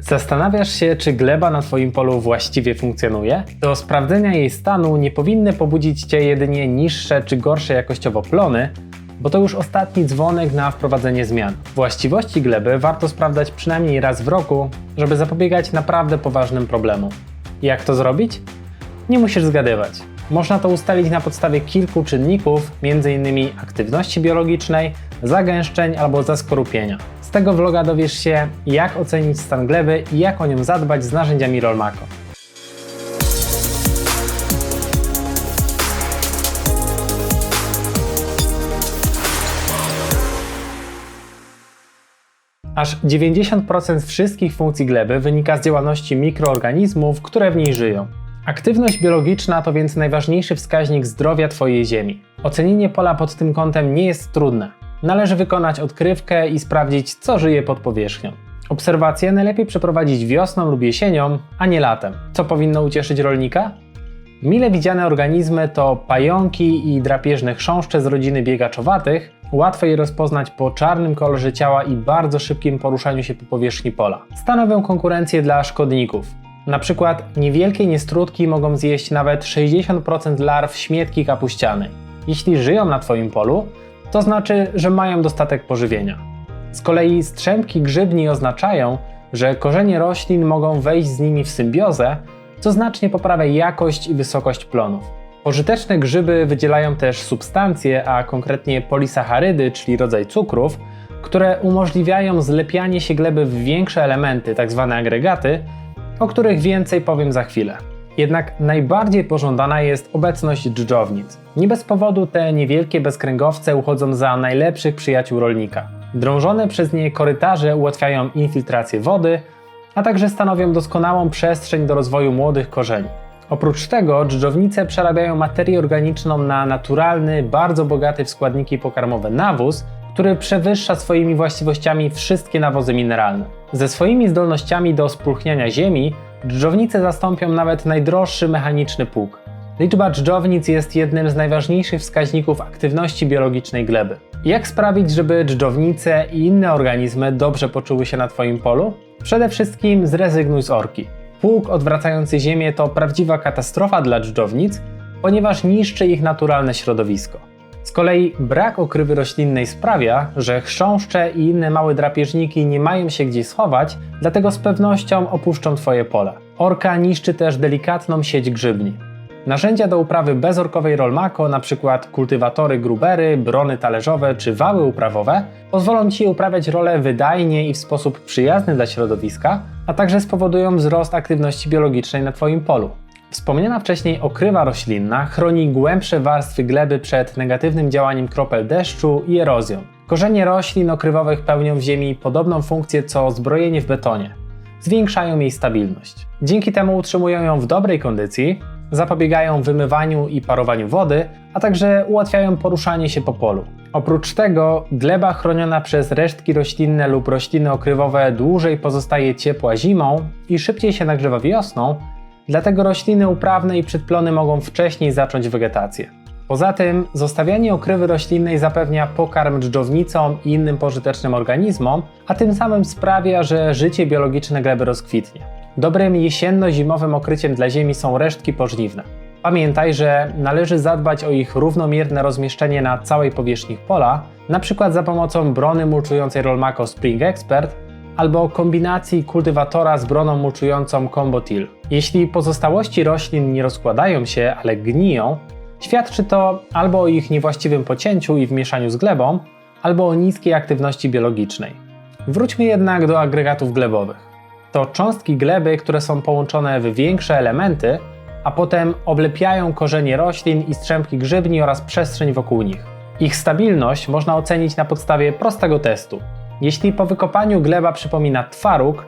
Zastanawiasz się, czy gleba na Twoim polu właściwie funkcjonuje? Do sprawdzenia jej stanu nie powinny pobudzić Cię jedynie niższe czy gorsze jakościowo plony, bo to już ostatni dzwonek na wprowadzenie zmian. Właściwości gleby warto sprawdzać przynajmniej raz w roku, żeby zapobiegać naprawdę poważnym problemom. Jak to zrobić? Nie musisz zgadywać. Można to ustalić na podstawie kilku czynników, m.in. aktywności biologicznej, zagęszczeń albo zaskorupienia. Z tego vloga dowiesz się, jak ocenić stan gleby i jak o nią zadbać z narzędziami Rollmaco. Aż 90% wszystkich funkcji gleby wynika z działalności mikroorganizmów, które w niej żyją. Aktywność biologiczna to więc najważniejszy wskaźnik zdrowia Twojej ziemi. Ocenienie pola pod tym kątem nie jest trudne. Należy wykonać odkrywkę i sprawdzić, co żyje pod powierzchnią. Obserwacje najlepiej przeprowadzić wiosną lub jesienią, a nie latem. Co powinno ucieszyć rolnika? Mile widziane organizmy to pająki i drapieżne chrząszcze z rodziny biegaczowatych. Łatwo je rozpoznać po czarnym kolorze ciała i bardzo szybkim poruszaniu się po powierzchni pola. Stanowią konkurencję dla szkodników. Na przykład niewielkie niestrutki mogą zjeść nawet 60% larw śmietki kapuścianej. Jeśli żyją na Twoim polu, to znaczy, że mają dostatek pożywienia. Z kolei strzępki grzybni oznaczają, że korzenie roślin mogą wejść z nimi w symbiozę, co znacznie poprawia jakość i wysokość plonów. Pożyteczne grzyby wydzielają też substancje, a konkretnie polisacharydy, czyli rodzaj cukrów, które umożliwiają zlepianie się gleby w większe elementy, tzw. agregaty, o których więcej powiem za chwilę. Jednak najbardziej pożądana jest obecność dżdżownic. Nie bez powodu te niewielkie bezkręgowce uchodzą za najlepszych przyjaciół rolnika. Drążone przez nie korytarze ułatwiają infiltrację wody, a także stanowią doskonałą przestrzeń do rozwoju młodych korzeni. Oprócz tego dżdżownice przerabiają materię organiczną na naturalny, bardzo bogaty w składniki pokarmowe nawóz, który przewyższa swoimi właściwościami wszystkie nawozy mineralne. Ze swoimi zdolnościami do spulchniania ziemi dżdżownice zastąpią nawet najdroższy mechaniczny pług. Liczba dżdżownic jest jednym z najważniejszych wskaźników aktywności biologicznej gleby. Jak sprawić, żeby dżdżownice i inne organizmy dobrze poczuły się na Twoim polu? Przede wszystkim zrezygnuj z orki. Pług odwracający ziemię to prawdziwa katastrofa dla dżdżownic, ponieważ niszczy ich naturalne środowisko. Z kolei brak okrywy roślinnej sprawia, że chrząszcze i inne małe drapieżniki nie mają się gdzie schować, dlatego z pewnością opuszczą Twoje pole. Orka niszczy też delikatną sieć grzybni. Narzędzia do uprawy bezorkowej Rollmaco, np. kultywatory grubery, brony talerzowe czy wały uprawowe, pozwolą Ci uprawiać rolę wydajnie i w sposób przyjazny dla środowiska, a także spowodują wzrost aktywności biologicznej na Twoim polu. Wspomniana wcześniej okrywa roślinna chroni głębsze warstwy gleby przed negatywnym działaniem kropel deszczu i erozją. Korzenie roślin okrywowych pełnią w ziemi podobną funkcję co zbrojenie w betonie. Zwiększają jej stabilność. Dzięki temu utrzymują ją w dobrej kondycji, zapobiegają wymywaniu i parowaniu wody, a także ułatwiają poruszanie się po polu. Oprócz tego gleba chroniona przez resztki roślinne lub rośliny okrywowe dłużej pozostaje ciepła zimą i szybciej się nagrzewa wiosną, dlatego rośliny uprawne i przedplony mogą wcześniej zacząć wegetację. Poza tym zostawianie okrywy roślinnej zapewnia pokarm dżdżownicom i innym pożytecznym organizmom, a tym samym sprawia, że życie biologiczne gleby rozkwitnie. Dobrym jesienno-zimowym okryciem dla ziemi są resztki pożniwne. Pamiętaj, że należy zadbać o ich równomierne rozmieszczenie na całej powierzchni pola, np. za pomocą brony mulczującej Rollmaco Spring Expert albo kombinacji kultywatora z broną mulczującą Combo Till. Jeśli pozostałości roślin nie rozkładają się, ale gniją, świadczy to albo o ich niewłaściwym pocięciu i wmieszaniu z glebą, albo o niskiej aktywności biologicznej. Wróćmy jednak do agregatów glebowych. To cząstki gleby, które są połączone w większe elementy, a potem oblepiają korzenie roślin i strzępki grzybni oraz przestrzeń wokół nich. Ich stabilność można ocenić na podstawie prostego testu. Jeśli po wykopaniu gleba przypomina twaróg,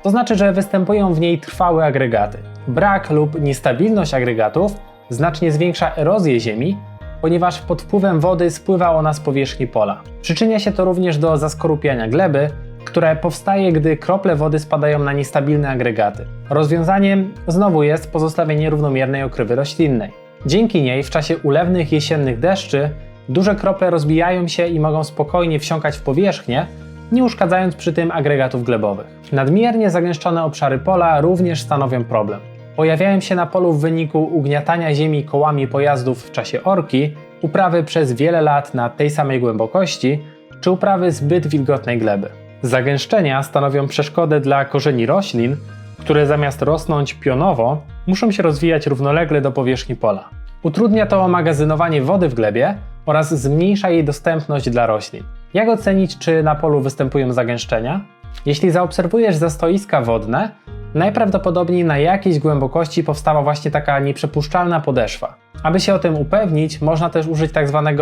to znaczy, że występują w niej trwałe agregaty. Brak lub niestabilność agregatów znacznie zwiększa erozję ziemi, ponieważ pod wpływem wody spływa ona z powierzchni pola. Przyczynia się to również do zaskorupiania gleby, które powstaje, gdy krople wody spadają na niestabilne agregaty. Rozwiązaniem znowu jest pozostawienie równomiernej okrywy roślinnej. Dzięki niej w czasie ulewnych jesiennych deszczy duże krople rozbijają się i mogą spokojnie wsiąkać w powierzchnię, nie uszkadzając przy tym agregatów glebowych. Nadmiernie zagęszczone obszary pola również stanowią problem. Pojawiają się na polu w wyniku ugniatania ziemi kołami pojazdów w czasie orki, uprawy przez wiele lat na tej samej głębokości, czy uprawy zbyt wilgotnej gleby. Zagęszczenia stanowią przeszkodę dla korzeni roślin, które zamiast rosnąć pionowo, muszą się rozwijać równolegle do powierzchni pola. Utrudnia to magazynowanie wody w glebie oraz zmniejsza jej dostępność dla roślin. Jak ocenić, czy na polu występują zagęszczenia? Jeśli zaobserwujesz zastoiska wodne, najprawdopodobniej na jakiejś głębokości powstała właśnie taka nieprzepuszczalna podeszwa. Aby się o tym upewnić, można też użyć tzw.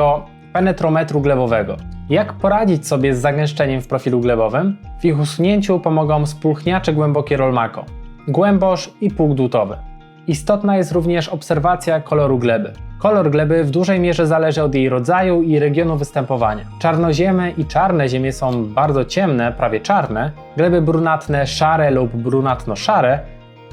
penetrometru glebowego. Jak poradzić sobie z zagęszczeniem w profilu glebowym? W ich usunięciu pomogą spulchniacze głębokie Rolmako, głębosz i pług dłutowy. Istotna jest również obserwacja koloru gleby. Kolor gleby w dużej mierze zależy od jej rodzaju i regionu występowania. Czarnoziemy i czarne ziemie są bardzo ciemne, prawie czarne, gleby brunatne szare lub brunatno-szare,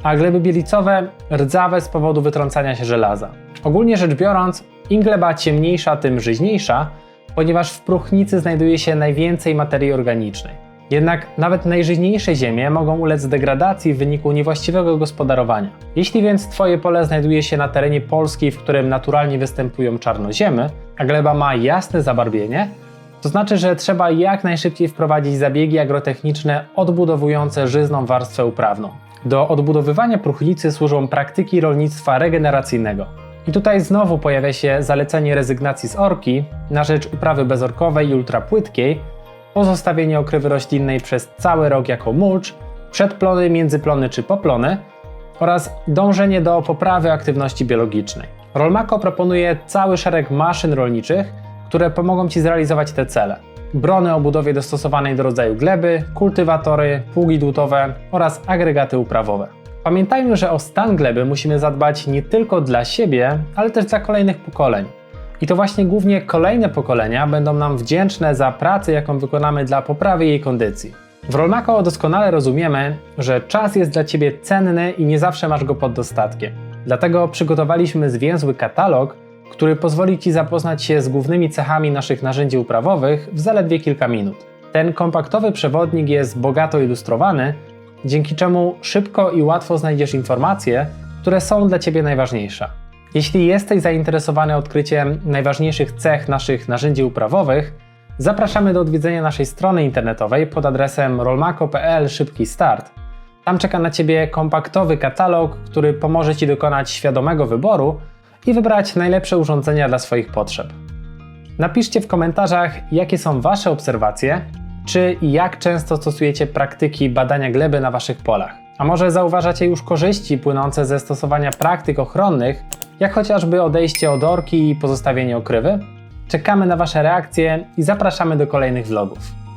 a gleby bielicowe rdzawe z powodu wytrącania się żelaza. Ogólnie rzecz biorąc, im gleba ciemniejsza, tym żyźniejsza, ponieważ w próchnicy znajduje się najwięcej materii organicznej. Jednak nawet najżyźniejsze ziemie mogą ulec degradacji w wyniku niewłaściwego gospodarowania. Jeśli więc Twoje pole znajduje się na terenie Polski, w którym naturalnie występują czarnoziemy, a gleba ma jasne zabarwienie, to znaczy, że trzeba jak najszybciej wprowadzić zabiegi agrotechniczne odbudowujące żyzną warstwę uprawną. Do odbudowywania próchnicy służą praktyki rolnictwa regeneracyjnego. I tutaj znowu pojawia się zalecenie rezygnacji z orki na rzecz uprawy bezorkowej i ultrapłytkiej, pozostawienie okrywy roślinnej przez cały rok jako mulcz, przedplony, międzyplony czy poplony oraz dążenie do poprawy aktywności biologicznej. Rolmako proponuje cały szereg maszyn rolniczych, które pomogą Ci zrealizować te cele. Brony o budowie dostosowanej do rodzaju gleby, kultywatory, pługi dłutowe oraz agregaty uprawowe. Pamiętajmy, że o stan gleby musimy zadbać nie tylko dla siebie, ale też dla kolejnych pokoleń. I to właśnie głównie kolejne pokolenia będą nam wdzięczne za pracę, jaką wykonamy dla poprawy jej kondycji. W Rolmako doskonale rozumiemy, że czas jest dla Ciebie cenny i nie zawsze masz go pod dostatkiem. Dlatego przygotowaliśmy zwięzły katalog, który pozwoli Ci zapoznać się z głównymi cechami naszych narzędzi uprawowych w zaledwie kilka minut. Ten kompaktowy przewodnik jest bogato ilustrowany, dzięki czemu szybko i łatwo znajdziesz informacje, które są dla Ciebie najważniejsze. Jeśli jesteś zainteresowany odkryciem najważniejszych cech naszych narzędzi uprawowych, zapraszamy do odwiedzenia naszej strony internetowej pod adresem rolmako.pl Szybki Start. Tam czeka na Ciebie kompaktowy katalog, który pomoże Ci dokonać świadomego wyboru i wybrać najlepsze urządzenia dla swoich potrzeb. Napiszcie w komentarzach, jakie są Wasze obserwacje, czy i jak często stosujecie praktyki badania gleby na Waszych polach. A może zauważacie już korzyści płynące ze stosowania praktyk ochronnych, jak chociażby odejście od orki i pozostawienie okrywy? Czekamy na Wasze reakcje i zapraszamy do kolejnych vlogów.